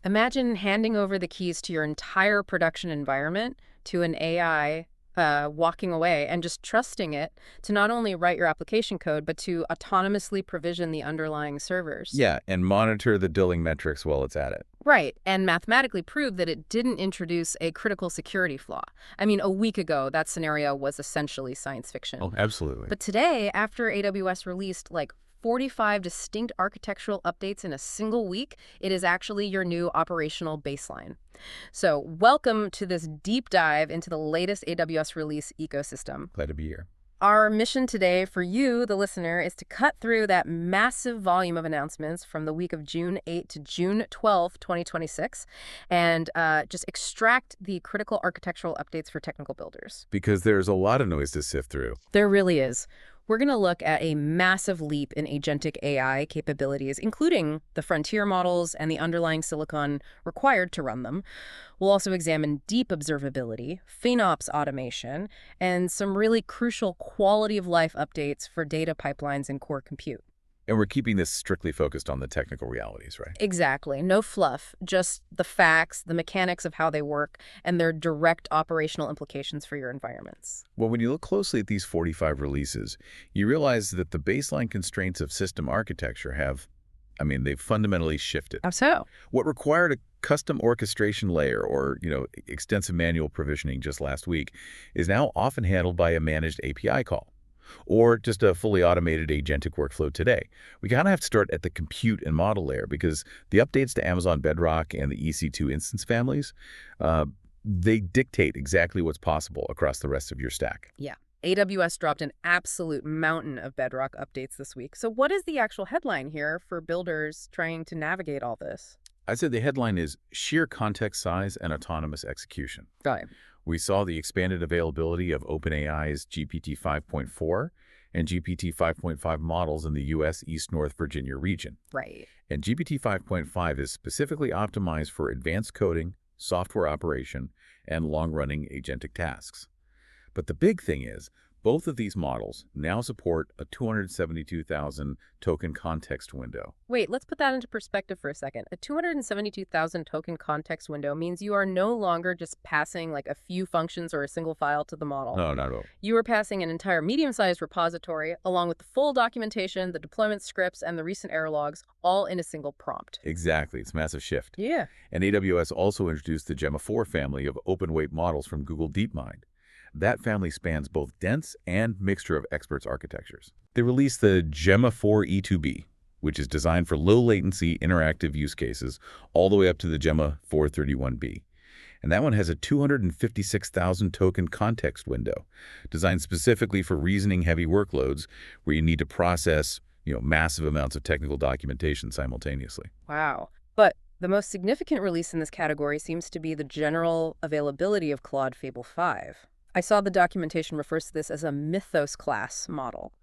Imagine handing over the keys to your entire production environment to an AI walking away and just trusting it to not only write your application code, but to autonomously provision the underlying servers. Yeah, and monitor the billing metrics while it's at it. Right, and mathematically prove that it didn't introduce a critical security flaw. I mean, a week ago, that scenario was essentially science fiction. Oh, absolutely. But today, after AWS released like 45 distinct architectural updates in a single week, it is actually your new operational baseline. So welcome to this deep dive into the latest AWS release ecosystem. Glad to be here. Our mission today for you, the listener, is to cut through that massive volume of announcements from the week of June 8 to June 12, 2026, and just extract the critical architectural updates for technical builders. Because there's a lot of noise to sift through. There really is. We're going to look at a massive leap in agentic AI capabilities, including the frontier models and the underlying silicon required to run them. We'll also examine deep observability, FinOps automation, and some really crucial quality of life updates for data pipelines and core compute. And we're keeping this strictly focused on the technical realities, right? Exactly. No fluff, just the facts, the mechanics of how they work, and their direct operational implications for your environments. Well, when you look closely at these 45 releases, you realize that the baseline constraints of system architecture they've fundamentally shifted. How so? What required a custom orchestration layer or, extensive manual provisioning just last week is now often handled by a managed API call, or just a fully automated agentic workflow today. We kind of have to start at the compute and model layer because the updates to Amazon Bedrock and the EC2 instance families, they dictate exactly what's possible across the rest of your stack. Yeah. AWS dropped an absolute mountain of Bedrock updates this week. So what is the actual headline here for builders trying to navigate all this? I'd say the headline is sheer context size and autonomous execution. Got it. We saw the expanded availability of OpenAI's GPT 5.4 and GPT 5.5 models in the U.S. East-North Virginia region. Right. And GPT 5.5 is specifically optimized for advanced coding, software operation, and long-running agentic tasks. But the big thing is, both of these models now support a 272,000 token context window. Wait, let's put that into perspective for a second. A 272,000 token context window means you are no longer just passing like a few functions or a single file to the model. No, not at all. You are passing an entire medium-sized repository along with the full documentation, the deployment scripts, and the recent error logs, all in a single prompt. Exactly. It's a massive shift. Yeah. And AWS also introduced the Gemma 4 family of open-weight models from Google DeepMind. That family spans both dense and mixture of experts architectures. They released the Gemma 4 E2B, which is designed for low-latency interactive use cases, all the way up to the Gemma 431B. And that one has a 256,000 token context window, designed specifically for reasoning-heavy workloads where you need to process, massive amounts of technical documentation simultaneously. Wow. But the most significant release in this category seems to be the general availability of Claude Fable 5. I saw the documentation refers to this as a Mythos-class model.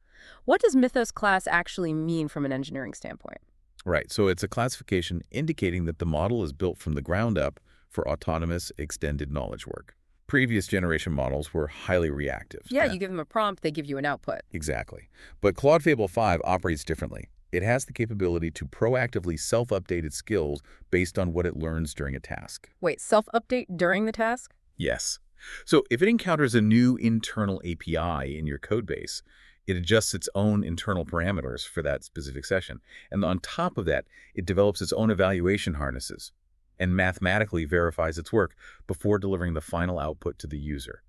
What does Mythos-class actually mean from an engineering standpoint? Right, so it's a classification indicating that the model is built from the ground up for autonomous extended knowledge work. Previous generation models were highly reactive. Yeah, you give them a prompt, they give you an output. Exactly. But Claude Fable 5 operates differently. It has the capability to proactively self-update its skills based on what it learns during a task. Wait, self-update during the task? Yes. So if it encounters a new internal API in your codebase, it adjusts its own internal parameters for that specific session. And on top of that, it develops its own evaluation harnesses and mathematically verifies its work before delivering the final output to the user.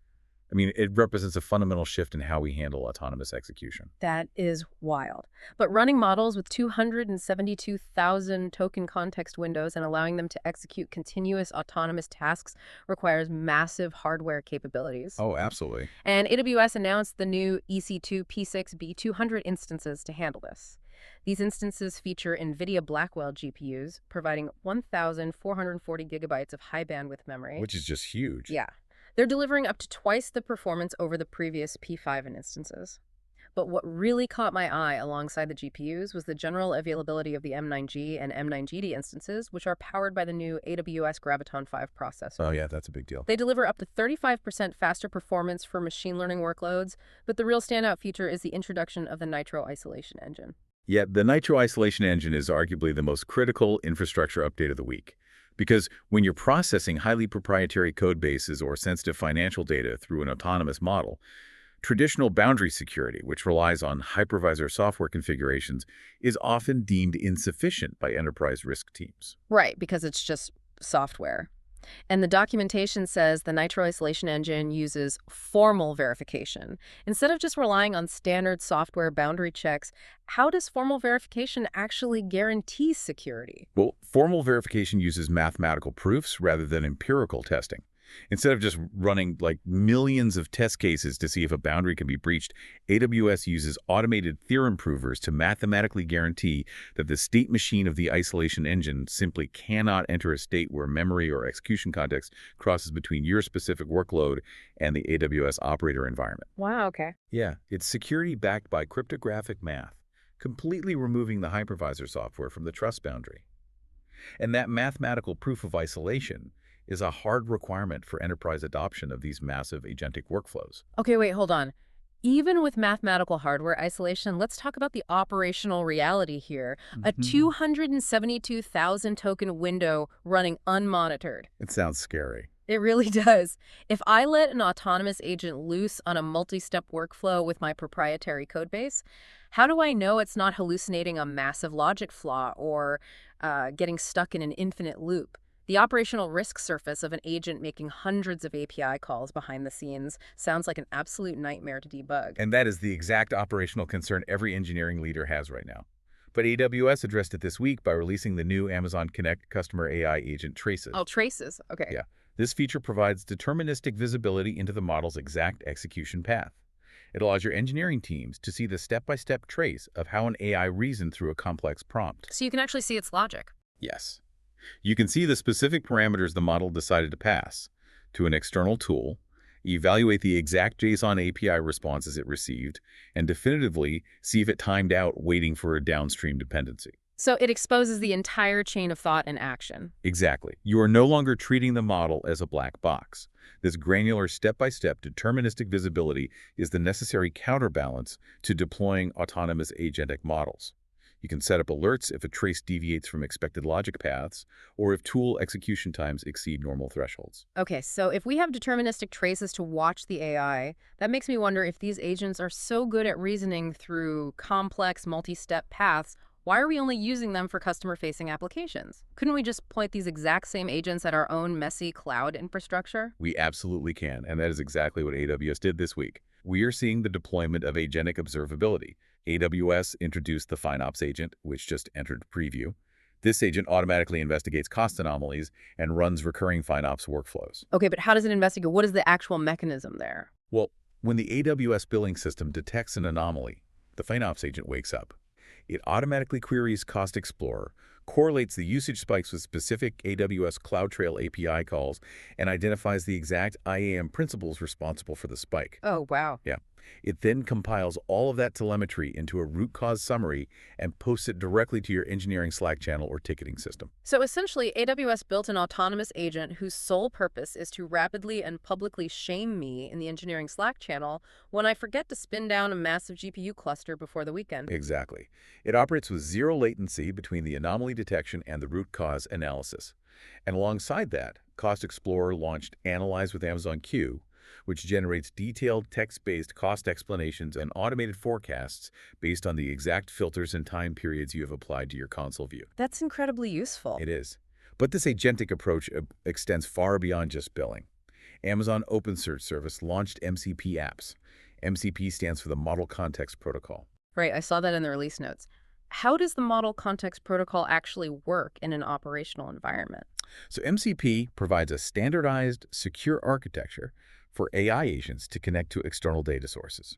It represents a fundamental shift in how we handle autonomous execution. That is wild. But running models with 272,000 token context windows and allowing them to execute continuous autonomous tasks requires massive hardware capabilities. Oh, absolutely. And AWS announced the new EC2 P6 B200 instances to handle this. These instances feature NVIDIA Blackwell GPUs, providing 1,440 gigabytes of high bandwidth memory. Which is just huge. Yeah. They're delivering up to twice the performance over the previous P5 instances. But what really caught my eye alongside the GPUs was the general availability of the M9G and M9GD instances, which are powered by the new AWS Graviton 5 processor. Oh yeah, that's a big deal. They deliver up to 35% faster performance for machine learning workloads, but the real standout feature is the introduction of the Nitro isolation engine. Yet the Nitro isolation engine is arguably the most critical infrastructure update of the week. Because when you're processing highly proprietary code bases or sensitive financial data through an autonomous model, traditional boundary security, which relies on hypervisor software configurations, is often deemed insufficient by enterprise risk teams. Right, because it's just software. And the documentation says the Nitro isolation engine uses formal verification. Instead of just relying on standard software boundary checks, how does formal verification actually guarantee security? Well, formal verification uses mathematical proofs rather than empirical testing. Instead of just running like millions of test cases to see if a boundary can be breached, AWS uses automated theorem provers to mathematically guarantee that the state machine of the isolation engine simply cannot enter a state where memory or execution context crosses between your specific workload and the AWS operator environment. Wow, okay. Yeah, it's security backed by cryptographic math, completely removing the hypervisor software from the trust boundary. And that mathematical proof of isolation is a hard requirement for enterprise adoption of these massive agentic workflows. Okay, wait, hold on. Even with mathematical hardware isolation, let's talk about the operational reality here. A 272,000 token window running unmonitored. It sounds scary. It really does. If I let an autonomous agent loose on a multi-step workflow with my proprietary codebase, how do I know it's not hallucinating a massive logic flaw or getting stuck in an infinite loop? The operational risk surface of an agent making hundreds of API calls behind the scenes sounds like an absolute nightmare to debug. And that is the exact operational concern every engineering leader has right now. But AWS addressed it this week by releasing the new Amazon Connect customer AI agent Traces. Oh, traces. Okay. Yeah. This feature provides deterministic visibility into the model's exact execution path. It allows your engineering teams to see the step-by-step trace of how an AI reasoned through a complex prompt. So you can actually see its logic. Yes. You can see the specific parameters the model decided to pass to an external tool, evaluate the exact JSON API responses it received, and definitively see if it timed out waiting for a downstream dependency. So it exposes the entire chain of thought and action. Exactly. You are no longer treating the model as a black box. This granular step-by-step deterministic visibility is the necessary counterbalance to deploying autonomous agentic models. You can set up alerts if a trace deviates from expected logic paths or if tool execution times exceed normal thresholds. Okay, so if we have deterministic traces to watch the AI, that makes me wonder if these agents are so good at reasoning through complex multi-step paths, why are we only using them for customer-facing applications? Couldn't we just point these exact same agents at our own messy cloud infrastructure? We absolutely can, and that is exactly what AWS did this week. We are seeing the deployment of agentic observability. AWS introduced the FinOps agent, which just entered preview. This agent automatically investigates cost anomalies and runs recurring FinOps workflows. Okay, but how does it investigate? What is the actual mechanism there? Well, when the AWS billing system detects an anomaly, the FinOps agent wakes up. It automatically queries Cost Explorer, correlates the usage spikes with specific AWS CloudTrail API calls, and identifies the exact IAM principles responsible for the spike. Oh, wow. Yeah. It then compiles all of that telemetry into a root cause summary and posts it directly to your engineering Slack channel or ticketing system. So essentially, AWS built an autonomous agent whose sole purpose is to rapidly and publicly shame me in the engineering Slack channel when I forget to spin down a massive GPU cluster before the weekend. Exactly. It operates with zero latency between the anomaly detection and the root cause analysis. And alongside that, Cost Explorer launched Analyze with Amazon Q, which generates detailed text-based cost explanations and automated forecasts based on the exact filters and time periods you have applied to your console view. That's incredibly useful. It is. But this agentic approach extends far beyond just billing. Amazon OpenSearch service launched MCP apps. MCP stands for the Model Context Protocol. Right, I saw that in the release notes. How does the Model Context Protocol actually work in an operational environment? So MCP provides a standardized, secure architecture for AI agents to connect to external data sources.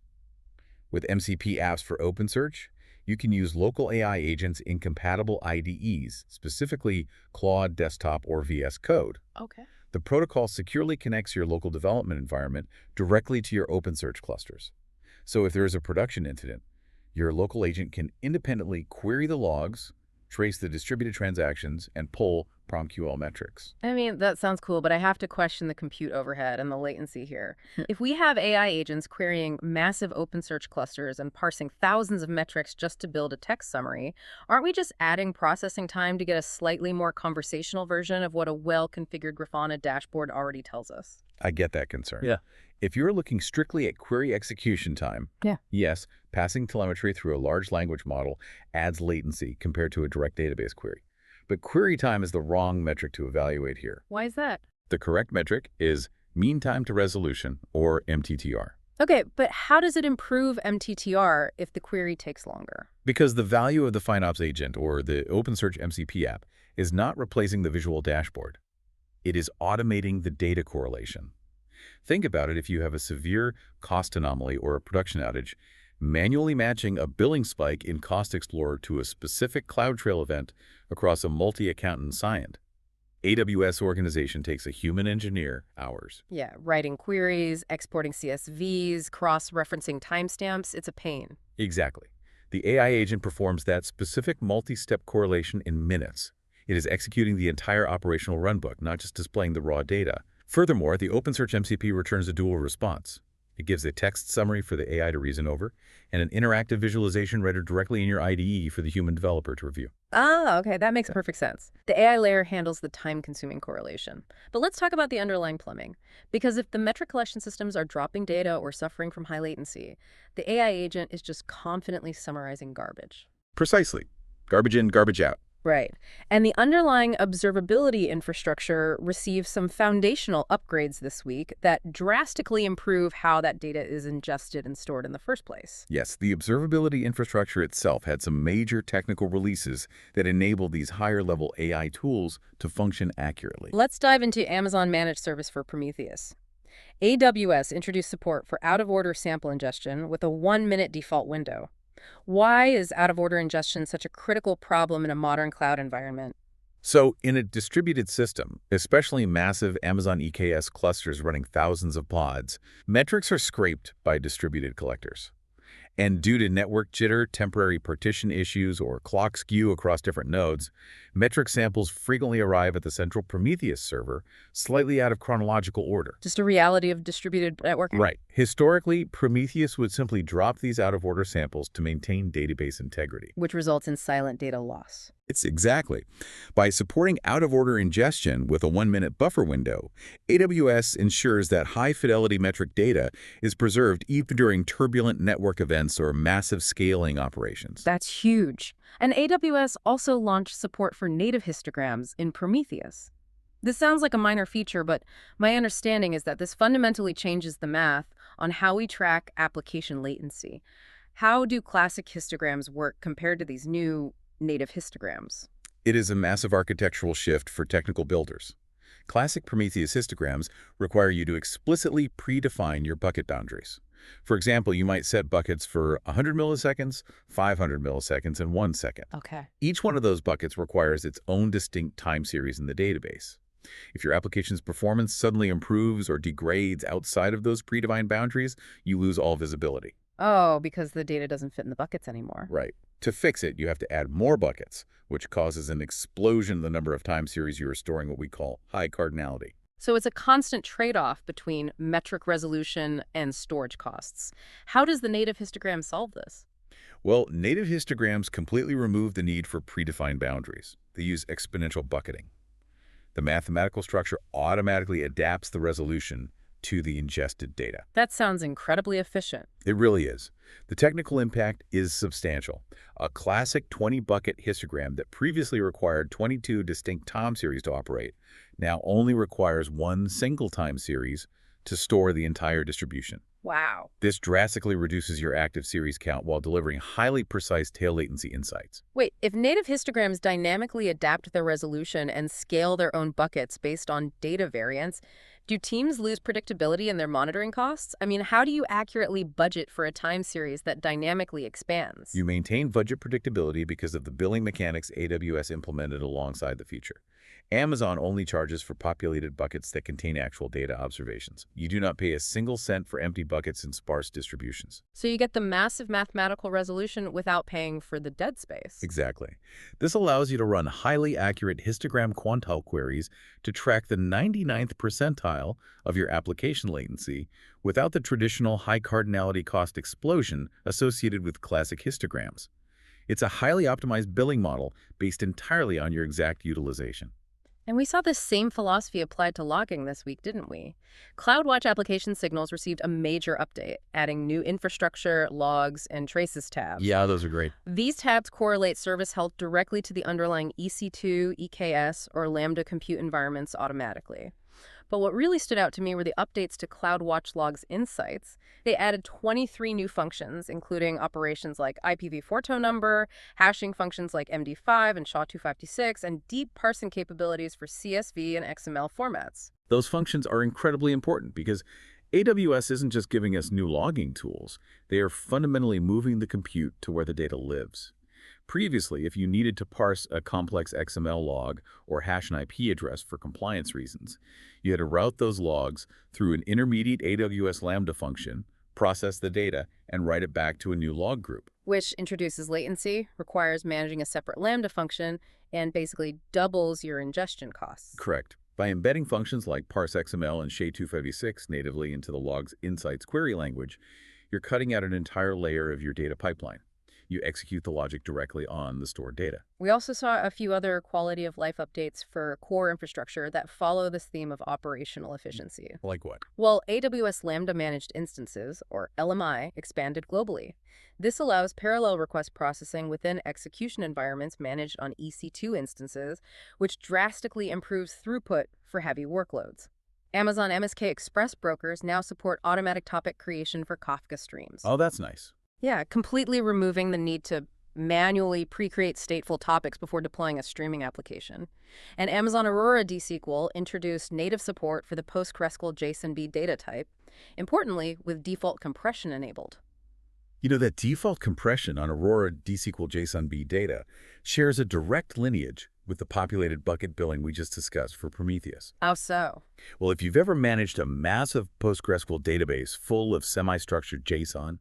With MCP apps for OpenSearch, you can use local AI agents in compatible IDEs, specifically Claude, Desktop, or VS Code. Okay. The protocol securely connects your local development environment directly to your OpenSearch clusters. So if there is a production incident, your local agent can independently query the logs, trace the distributed transactions, and pull PromQL metrics. I mean, that sounds cool, but I have to question the compute overhead and the latency here. If we have AI agents querying massive OpenSearch clusters and parsing thousands of metrics just to build a text summary, aren't we just adding processing time to get a slightly more conversational version of what a well-configured Grafana dashboard already tells us? I get that concern. Yeah. If you're looking strictly at query execution time, yes, passing telemetry through a large language model adds latency compared to a direct database query. But query time is the wrong metric to evaluate here. Why is that? The correct metric is mean time to resolution, or MTTR. Okay, but how does it improve MTTR if the query takes longer? Because the value of the FineOps agent, or the OpenSearch MCP app, is not replacing the visual dashboard. It is automating the data correlation. Think about it if you have a severe cost anomaly or a production outage. Manually matching a billing spike in Cost Explorer to a specific CloudTrail event across a multi-account environment. AWS organization takes a human engineer hours. Yeah, writing queries, exporting CSVs, cross-referencing timestamps, it's a pain. Exactly. The AI agent performs that specific multi-step correlation in minutes. It is executing the entire operational runbook, not just displaying the raw data. Furthermore, the OpenSearch MCP returns a dual response. It gives a text summary for the AI to reason over, and an interactive visualization rendered directly in your IDE for the human developer to review. Ah, okay, that makes perfect sense. The AI layer handles the time-consuming correlation. But let's talk about the underlying plumbing. Because if the metric collection systems are dropping data or suffering from high latency, the AI agent is just confidently summarizing garbage. Precisely. Garbage in, garbage out. Right. And the underlying observability infrastructure receives some foundational upgrades this week that drastically improve how that data is ingested and stored in the first place. Yes, the observability infrastructure itself had some major technical releases that enable these higher-level AI tools to function accurately. Let's dive into Amazon Managed Service for Prometheus. AWS introduced support for out-of-order sample ingestion with a 1-minute default window. Why is out-of-order ingestion such a critical problem in a modern cloud environment? So, in a distributed system, especially massive Amazon EKS clusters running thousands of pods, metrics are scraped by distributed collectors. And due to network jitter, temporary partition issues, or clock skew across different nodes, metric samples frequently arrive at the central Prometheus server, slightly out of chronological order. Just a reality of distributed networking? Right. Historically, Prometheus would simply drop these out-of-order samples to maintain database integrity. Which results in silent data loss. It's exactly. By supporting out-of-order ingestion with a 1-minute buffer window, AWS ensures that high-fidelity metric data is preserved even during turbulent network events or massive scaling operations. That's huge. And AWS also launched support for native histograms in Prometheus. This sounds like a minor feature, but my understanding is that this fundamentally changes the math on how we track application latency. How do classic histograms work compared to these new native histograms? It is a massive architectural shift for technical builders. Classic Prometheus histograms require you to explicitly predefine your bucket boundaries. For example, you might set buckets for 100 milliseconds, 500 milliseconds, and 1 second. Okay. Each one of those buckets requires its own distinct time series in the database. If your application's performance suddenly improves or degrades outside of those predefined boundaries, you lose all visibility. Oh, because the data doesn't fit in the buckets anymore. Right. To fix it, you have to add more buckets, which causes an explosion in the number of time series you are storing, what we call high cardinality. So it's a constant trade-off between metric resolution and storage costs. How does the native histogram solve this? Well, native histograms completely remove the need for predefined boundaries. They use exponential bucketing. The mathematical structure automatically adapts the resolution to the ingested data. That sounds incredibly efficient. It really is. The technical impact is substantial. A classic 20-bucket histogram that previously required 22 distinct time series to operate now only requires one single time series to store the entire distribution. Wow. This drastically reduces your active series count while delivering highly precise tail latency insights. Wait, if native histograms dynamically adapt their resolution and scale their own buckets based on data variance, do teams lose predictability in their monitoring costs? I mean, how do you accurately budget for a time series that dynamically expands? You maintain budget predictability because of the billing mechanics AWS implemented alongside the feature. Amazon only charges for populated buckets that contain actual data observations. You do not pay a single cent for empty buckets in sparse distributions. So you get the massive mathematical resolution without paying for the dead space. Exactly. This allows you to run highly accurate histogram quantile queries to track the 99th percentile of your application latency without the traditional high cardinality cost explosion associated with classic histograms. It's a highly optimized billing model based entirely on your exact utilization. And we saw this same philosophy applied to logging this week, didn't we? CloudWatch application signals received a major update, adding new infrastructure, logs, and traces tabs. Yeah, those are great. These tabs correlate service health directly to the underlying EC2, EKS, or Lambda compute environments automatically. But what really stood out to me were the updates to CloudWatch Logs Insights. They added 23 new functions, including operations like IPv4 tow number, hashing functions like MD5 and SHA-256, and deep parsing capabilities for CSV and XML formats. Those functions are incredibly important because AWS isn't just giving us new logging tools. They are fundamentally moving the compute to where the data lives. Previously, if you needed to parse a complex XML log or hash an IP address for compliance reasons, you had to route those logs through an intermediate AWS Lambda function, process the data, and write it back to a new log group. Which introduces latency, requires managing a separate Lambda function, and basically doubles your ingestion costs. Correct. By embedding functions like parse XML and SHA-256 natively into the Logs Insights query language, you're cutting out an entire layer of your data pipeline. You execute the logic directly on the stored data. We also saw a few other quality of life updates for core infrastructure that follow this theme of operational efficiency. Like what? Well, AWS Lambda Managed Instances, or LMI, expanded globally. This allows parallel request processing within execution environments managed on EC2 instances, which drastically improves throughput for heavy workloads. Amazon MSK Express brokers now support automatic topic creation for Kafka streams. Oh, that's nice. Yeah, completely removing the need to manually pre-create stateful topics before deploying a streaming application. And Amazon Aurora DSQL introduced native support for the PostgreSQL JSONB data type, importantly, with default compression enabled. You know, that default compression on Aurora DSQL JSONB data shares a direct lineage with the populated bucket billing we just discussed for Prometheus. How so? Well, if you've ever managed a massive PostgreSQL database full of semi-structured JSON,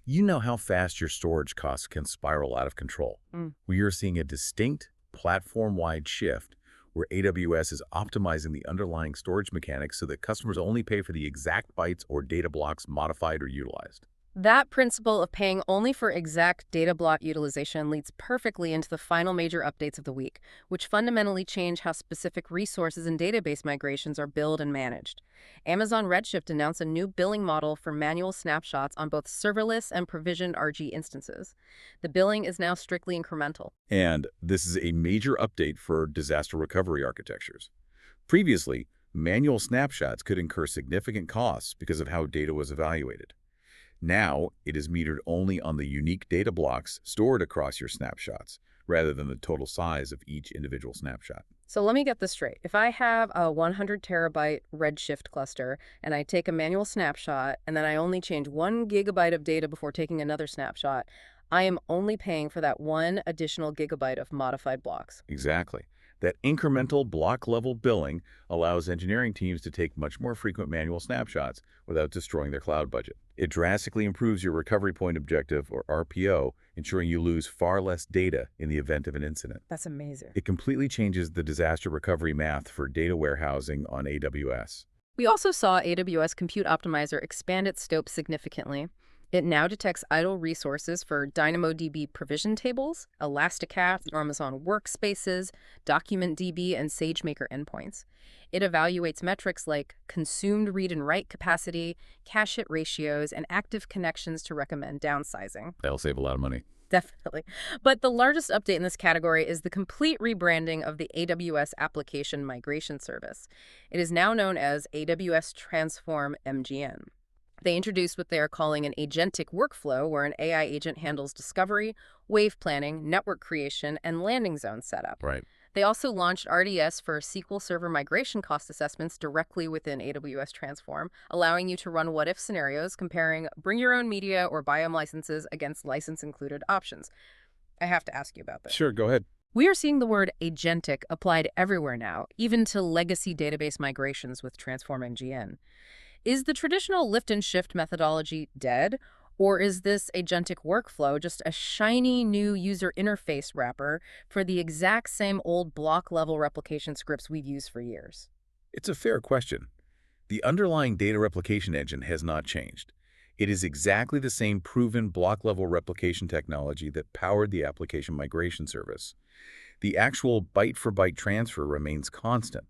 you know how fast your storage costs can spiral out of control. We are seeing a distinct platform-wide shift where AWS is optimizing the underlying storage mechanics so that customers only pay for the exact bytes or data blocks modified or utilized. That principle of paying only for exact data block utilization leads perfectly into the final major updates of the week, which fundamentally change how specific resources and database migrations are billed and managed. Amazon Redshift announced a new billing model for manual snapshots on both serverless and provisioned RG instances. The billing is now strictly incremental. And this is a major update for disaster recovery architectures. Previously, manual snapshots could incur significant costs because of how data was evaluated. Now, it is metered only on the unique data blocks stored across your snapshots, rather than the total size of each individual snapshot. So let me get this straight. If I have a 100 terabyte Redshift cluster and I take a manual snapshot and then I only change 1 gigabyte of data before taking another snapshot, I am only paying for that 1 additional gigabyte of modified blocks. Exactly. That incremental block-level billing allows engineering teams to take much more frequent manual snapshots without destroying their cloud budget. It drastically improves your recovery point objective, or RPO, ensuring you lose far less data in the event of an incident. That's amazing. It completely changes the disaster recovery math for data warehousing on AWS. We also saw AWS Compute Optimizer expand its scope significantly. It now detects idle resources for DynamoDB provision tables, Elasticache, Amazon Workspaces, DocumentDB, and SageMaker endpoints. It evaluates metrics like consumed read and write capacity, cache hit ratios, and active connections to recommend downsizing. That'll save a lot of money. Definitely. But the largest update in this category is the complete rebranding of the AWS Application Migration Service. It is now known as AWS Transform MGN. They introduced what they are calling an agentic workflow, where an AI agent handles discovery, wave planning, network creation, and landing zone setup. Right. They also launched RDS for SQL Server migration cost assessments directly within AWS Transform, allowing you to run what-if scenarios comparing bring your own media or biome licenses against license-included options. I have to ask you about this. Sure, go ahead. We are seeing the word agentic applied everywhere now, even to legacy database migrations with Transform NGN. Is the traditional lift and shift methodology dead, or is this agentic workflow just a shiny new user interface wrapper for the exact same old block-level replication scripts we've used for years? It's a fair question. The underlying data replication engine has not changed. It is exactly the same proven block-level replication technology that powered the application migration service. The actual byte-for-byte transfer remains constant.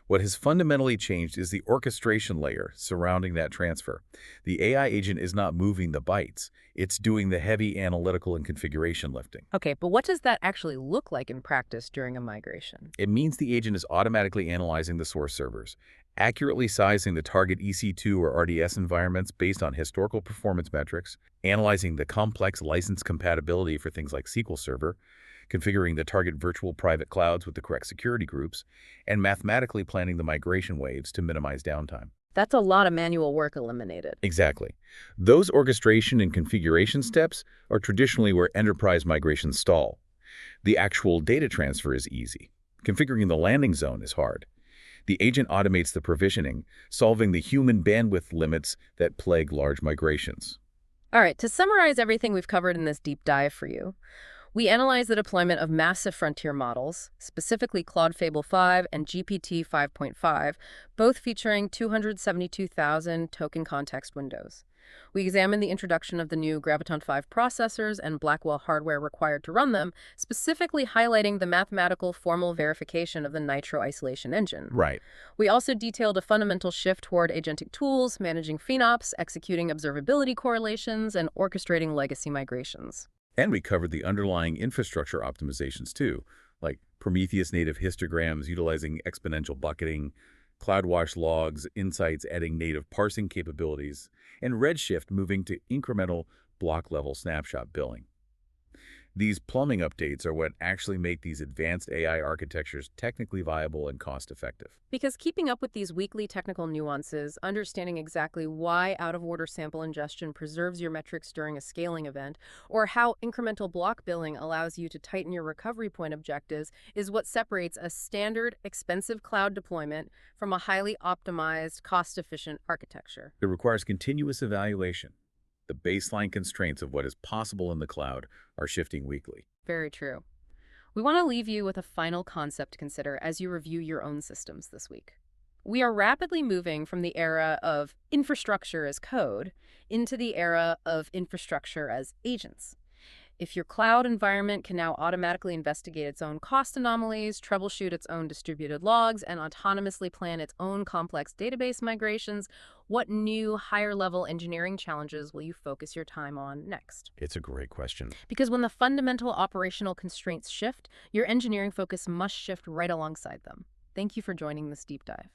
What has fundamentally changed is the orchestration layer surrounding that transfer. The AI agent is not moving the bytes. It's doing the heavy analytical and configuration lifting. Okay, but what does that actually look like in practice during a migration? It means the agent is automatically analyzing the source servers, accurately sizing the target EC2 or RDS environments based on historical performance metrics, analyzing the complex license compatibility for things like SQL Server, configuring the target virtual private clouds with the correct security groups, and mathematically planning the migration waves to minimize downtime. That's a lot of manual work eliminated. Exactly. Those orchestration and configuration steps are traditionally where enterprise migrations stall. The actual data transfer is easy. Configuring the landing zone is hard. The agent automates the provisioning, solving the human bandwidth limits that plague large migrations. All right, to summarize everything we've covered in this deep dive for you, we analyzed the deployment of massive frontier models, specifically Claude Fable 5 and GPT 5.5, both featuring 272,000 token context windows. We examined the introduction of the new Graviton5 processors and Blackwell hardware required to run them, specifically highlighting the mathematical formal verification of the Nitro isolation engine. Right. We also detailed a fundamental shift toward agentic tools, managing FinOps, executing observability correlations, and orchestrating legacy migrations. And we covered the underlying infrastructure optimizations too, like Prometheus native histograms utilizing exponential bucketing, CloudWatch logs, Insights adding native parsing capabilities, and Redshift moving to incremental block-level snapshot billing. These plumbing updates are what actually make these advanced AI architectures technically viable and cost-effective. Because keeping up with these weekly technical nuances, understanding exactly why out-of-order sample ingestion preserves your metrics during a scaling event, or how incremental block billing allows you to tighten your recovery point objectives is what separates a standard, expensive cloud deployment from a highly optimized, cost-efficient architecture. It requires continuous evaluation. The baseline constraints of what is possible in the cloud are shifting weekly. Very true. We want to leave you with a final concept to consider as you review your own systems this week. We are rapidly moving from the era of infrastructure as code into the era of infrastructure as agents. If your cloud environment can now automatically investigate its own cost anomalies, troubleshoot its own distributed logs, and autonomously plan its own complex database migrations, what new higher-level engineering challenges will you focus your time on next? It's a great question. Because when the fundamental operational constraints shift, your engineering focus must shift right alongside them. Thank you for joining this deep dive.